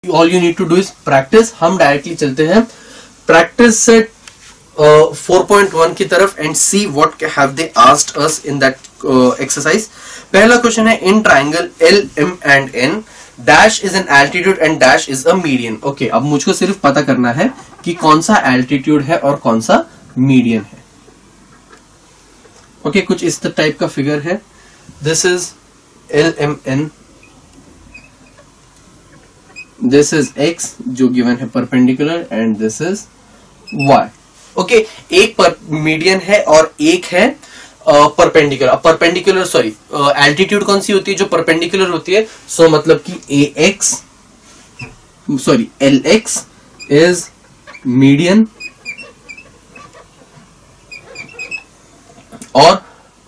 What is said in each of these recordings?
All you need to do is practice. हम directly चलते हैं प्रैक्टिस सेट 4.1 की तरफ and see what have they asked us in that exercise. पहला question है in triangle L M and N dash is an altitude and dash is a median. Okay, अब मुझको सिर्फ पता करना है कि कौन सा एल्टीट्यूड है और कौन सा मीडियन है। ओके, कुछ इस टाइप का फिगर है। This is L M N, this is x जो गिवन है perpendicular and this is y। Okay, एक पर मीडियन है और एक है परपेंडिकुलर। परपेंडिकुलर सॉरी एल्टीट्यूड कौन सी होती है? जो परपेंडिकुलर होती है। सो मतलब कि ax sorry lx is median और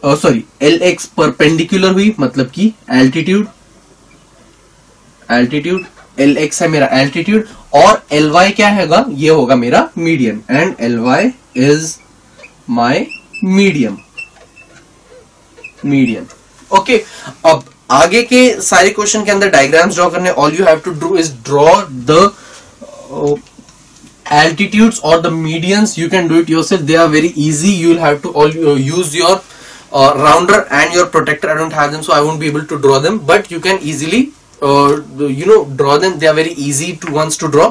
सॉरी lx परपेंडिकुलर हुई मतलब कि एल्टीट्यूड lx है मेरा एल्टीट्यूड और ly क्या हैगा? ये होगा मेरा median and ly is my median. Okay, अब आगे के सारे क्वेश्चन के अंदर डायग्राम्स ड्रॉ करने। All you have to do is draw the altitudes or the medians. You can do it yourself, they are very easy. You will have to all use your rounder and your protector. I don't have them so I won't be able to draw them, but you can easily draw them. They are very easy to ones to draw.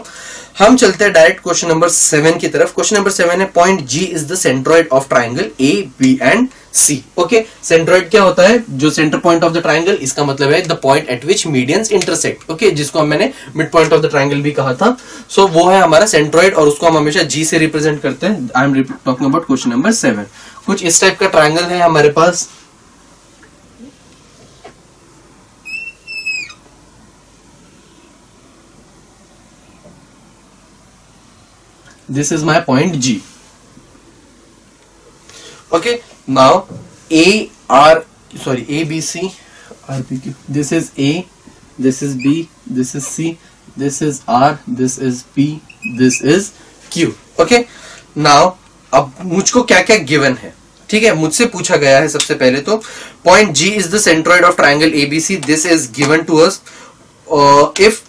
हम चलते हैं direct question number 7 की तरफ। Question number 7 है point G is the centroid of triangle A, B and C। Okay, centroid क्या होता है? जो centre point of the triangle, इसका मतलब है the point eight which medians intersect. Okay, जिसको मैंने mid point of the triangle भी कहा था। सो वो है हमारा सेंट्रोइड और उसको हम हमेशा G से रिप्रेजेंट करते हैं। I am talking about question number 7। कुछ इस टाइप का ट्राइंगल है हमारे पास। This is my point G. Okay, now A B C R P Q. This is A, this is B, this is C, this is R, this is P, this is Q. Okay, now अब मुझको क्या क्या given है? ठीक है, मुझसे पूछा गया है सबसे पहले तो point G is the centroid of triangle ABC. This is given to us if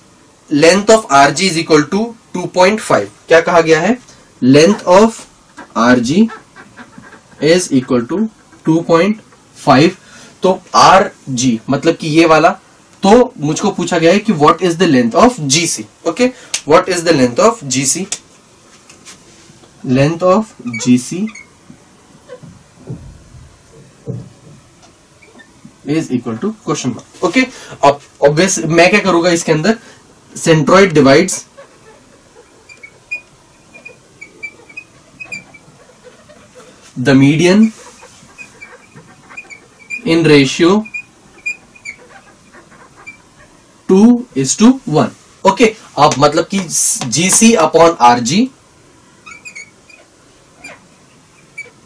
length of RG is equal to 2.5। क्या कहा गया है? Length of RG is equal to 2.5। तो RG मतलब कि ये वाला, तो मुझको पूछा गया है कि what is the length of GC। Okay, what is the length of GC? Length of GC is equal to question mark. Okay, अब ऑब्वियस मैं क्या करूंगा इसके अंदर, centroid divides the median in ratio 2:1। Okay, अब मतलब कि GC upon RG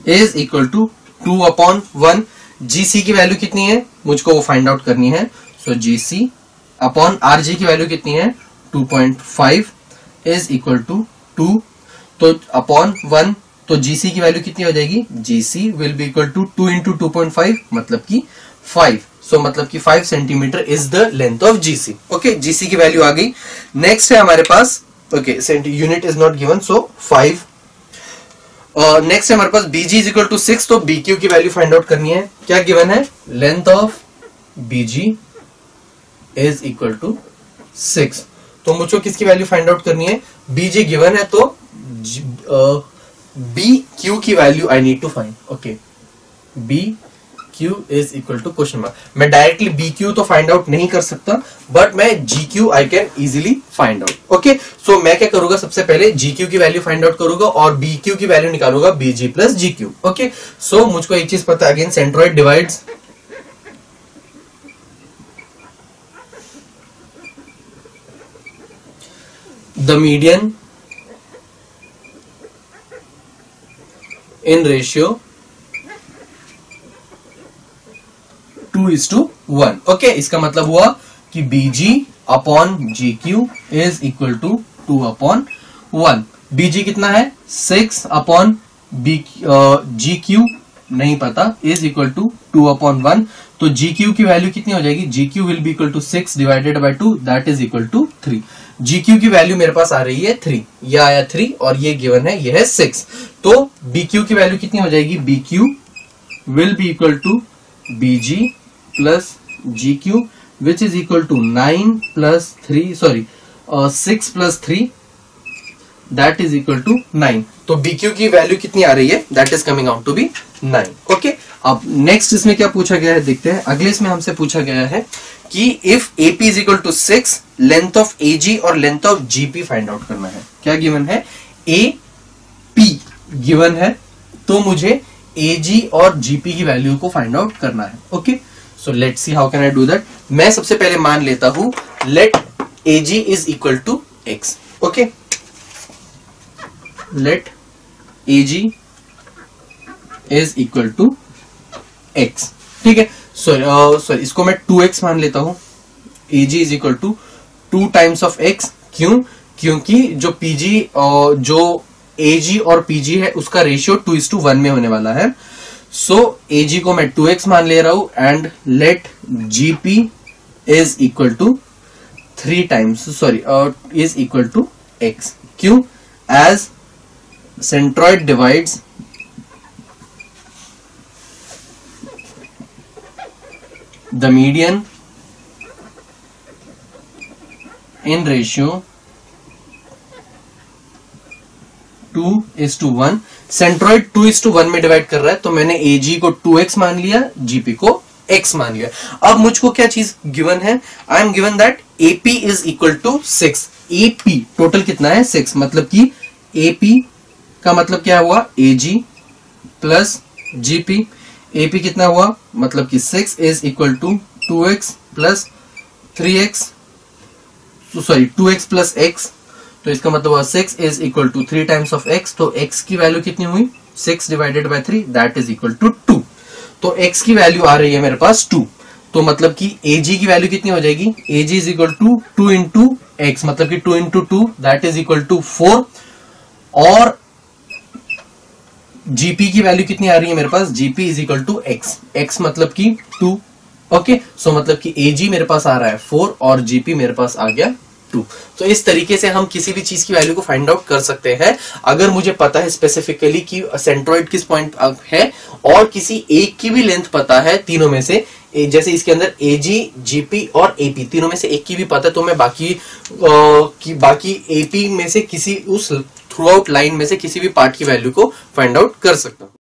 is equal to 2/1। GC की वैल्यू कितनी है मुझको वो फाइंड आउट करनी है। सो GC अपॉन RG की वैल्यू कितनी है? 2.5 इज इक्वल टू 2, तो अपॉन 1, तो GC की वैल्यू कितनी हो जाएगी? GC will be equal to 2 into 2.5 मतलब कि 5। सो मतलब कि 5 centimetre is the length of GC। Okay, GC की वैल्यू आ गई। नेक्स्ट है हमारे पास, okay unit is not given so 5। Next है हमारे पास BG इज इक्वल टू 6, तो BQ की वैल्यू फाइंड आउट करनी है। क्या गिवन है? Length of BG is equal to 6। तो मुझको किसकी वैल्यू फाइंड आउट करनी है? BG गिवन है तो BQ की value I need to find. Okay, BQ is equal to question mark. मैं डायरेक्टली BQ तो फाइंड आउट नहीं कर सकता, बट मैं GQ I can easily find out. Okay, so मैं क्या करूंगा, सबसे पहले GQ की वैल्यू फाइंड आउट करूंगा और BQ की वैल्यू निकालूंगा BG plus GQ। Okay, so मुझको एक चीज पता है, again centroid divides the median in ratio 2:1। Okay, इसका मतलब हुआ कि BG upon GQ is equal to 2/1। BG कितना है? 6 अपॉन GQ नहीं पता, इज इक्वल टू 2/1। तो GQ की वैल्यू कितनी हो जाएगी? GQ will be equal to 6 divided by 2, that is equal to 3। GQ की वैल्यू मेरे पास आ रही है 3, ये आया 3 और ये गिवन है, ये है 6। तो BQ की वैल्यू कितनी हो जाएगी? BQ will be equal to BG plus GQ which is equal to 9 plus 3 sorry 6 plus 3 that is equal to 9। तो BQ की वैल्यू कितनी आ रही है? That is coming out to be 9। Okay, अब नेक्स्ट इसमें क्या पूछा गया है देखते हैं। अगले इसमें हमसे पूछा गया है कि if AP is equal to 6, length of AG और length of GP find out करना है। क्या गिवन है? AP गिवन है, तो मुझे AG और GP की वैल्यू को फाइंड आउट करना है। Okay, so let's see how can I do that. मैं सबसे पहले मान लेता हूं let AG is equal to X। Okay, let AG is equal to X। ठीक है, सॉरी इसको मैं 2X मान लेता हूं। AG is equal to 2 times of X। क्यों? क्योंकि जो PG जो AG और PG है उसका रेशियो 2:1 में होने वाला है। सो AG को मैं 2X मान ले रहा हूं and let GP is equal to 3 times sorry is equal to X। क्यों? As centroid divides the median in ratio 2:1। Centroid 2:1 में डिवाइड कर रहा है, तो मैंने AG को 2X मान लिया, GP को X मान लिया। अब मुझको क्या चीज गिवन है? I am given that AP is equal to 6। AP total कितना है? 6। मतलब कि AP का मतलब क्या हुआ? AG plus GP। AP कितना हुआ? मतलब कि 6 is equal to 2X plus 3X sorry 2X plus X। तो इसका मतलब हुआ 6 is equal to 3 times of X। तो X की वैल्यू कितनी हुई? 6 divided by 3 that is equal to 2। तो X की वैल्यू आ रही है मेरे पास 2। तो मतलब कि AG की वैल्यू कितनी हो जाएगी? AG is equal to 2 into X, मतलब कि 2 into 2 that is equal to 4। और GP की वैल्यू कितनी आ रही है मेरे पास? GP is equal to X। X मतलब कि 2। ओके, सो मतलब कि AG मेरे पास आ रहा है 4 और GP मेरे पास आ गया 2। तो इस तरीके से हम किसी भी चीज की वैल्यू को फाइंड आउट कर सकते हैं अगर मुझे पता है स्पेसिफिकली कि सेंट्रॉइड किस पॉइंट है और किसी एक की भी लेंथ पता है तीनों में से। जैसे इसके अंदर AG, GP और AP तीनों में से एक की भी पता है, तो मैं बाकी AP में से किसी उस थ्रू आउट लाइन में से किसी भी पार्ट की वैल्यू को फाइंड आउट कर सकता हूं।